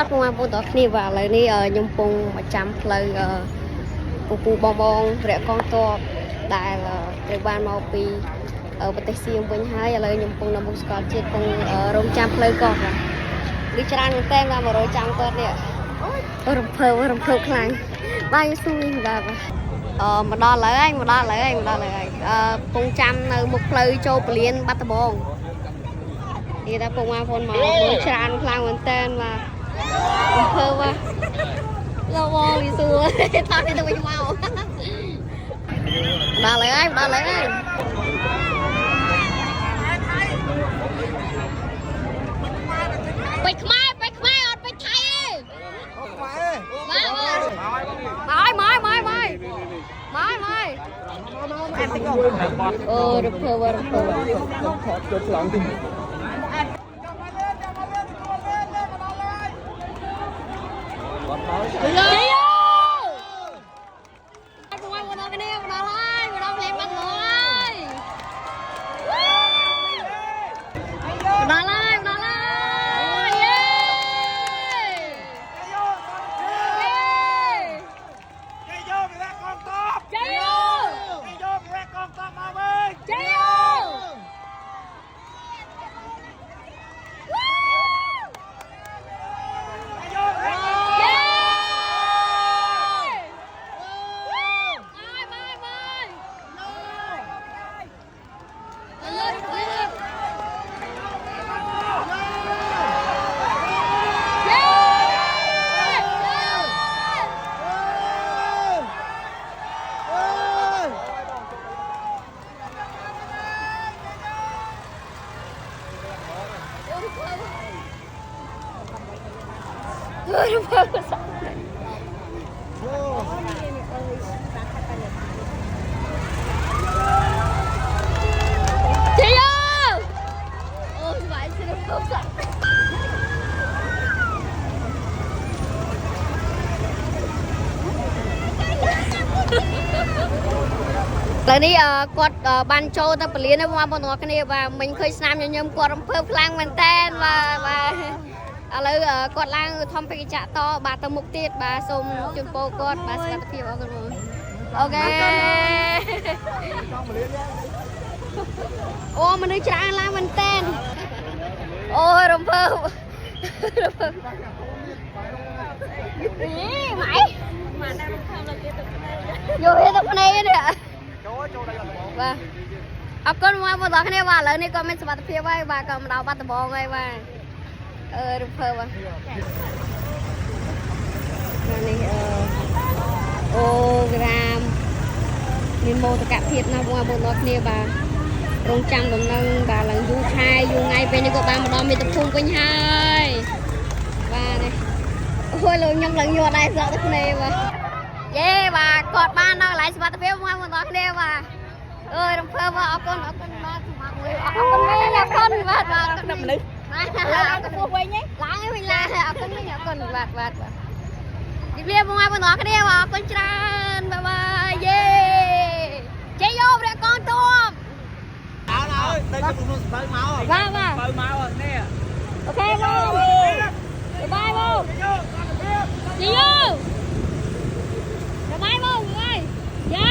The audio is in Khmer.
គាត់ពងបងតគ្នាបាទឥឡូវនេះខ្ញុំពងមកចាំផ្លូវពូបងរយៈកងតបដែលត្រូវបានមកពីប្រទេសសៀមវិញហើយឥឡូវខ្ញុំពងនៅមុខស្កលជាតិពងរងចាំផ្លូវកោះបាទនេះច្រើនមែនតើមក100ចាំគាត់នេះរំភើខ្លាំងបាទយស៊ូនេះបាទមកដល់ហើយពងចាំនៅមុខផ្លូវចូលពលានបាត់ដំបងនេះតែពងមកផងមកច្រើនខ្លាំងមែនតើបាទរំភើបាទលោកបងយស៊ូថតនេះទៅវិញមកដល់ហើយពេជ្រខ្មែរអត់ពេជ្រថៃទេមកអូរំភើថតចូលឆ្លងទីឥឡូវនេះគាត់បានចូលទៅពលានហើយបងប្អូនទាំងអស់គ្នាបាទមិញឃើញស្នាមញញឹមគាត់រំភើបខ្លាំងមែនតើបាទឥឡូវគាត់ឡើងធម្មបេក្ខចក្រតបាទទៅមុខទៀតបាទសូមជូនពរគាត់បាទសុខភាពអរគុណបងអូខេអូមនុស្សច្រើនឡើងមែនតើអូរំភើបម៉ៃយកវាទៅភ្នែកនេះបាទអរគុណមកបងប្អូនគ្នាបាទឥឡូវនេះក៏មានសុខភាពហើយបាទក៏មកដល់បាត់ដំបងហើយបាទរំភើបបាទនេះអូក្រាមមានមោទកភាពណាស់បងប្អូនគ្នាបាទរងចាំដំណឹងបាទឡើងយូរខែយូរថ្ងៃពេលនេះក៏បានមកដល់មាតុភូមិវិញហើយបាទនេះអូយលោកខ្ញុំឡើងញ័រដែរស្រក់ទឹកភ្នែកបាទយេបាទគាត់បានដល់កន្លែងសុខភាពបងប្អូនគ្នាបាទអើយរំភើបអរគុណបាទអរគុណវិញបាទអរគុណដល់មនុស្សឡើងទៅពោះវិញឡើងវិញឡើងអរគុណវិញអរគុណបាទជម្រាបបងប្អូនទាំងអស់គ្នាបាទអរគុណច្រើនបាយយេជ័យយកព្រះកងទ័ពដល់ទៅក្នុងសភៅមកបាទសភៅមកនេះអូខេបងបាយបងជ័យយកបាយបងយ៉ា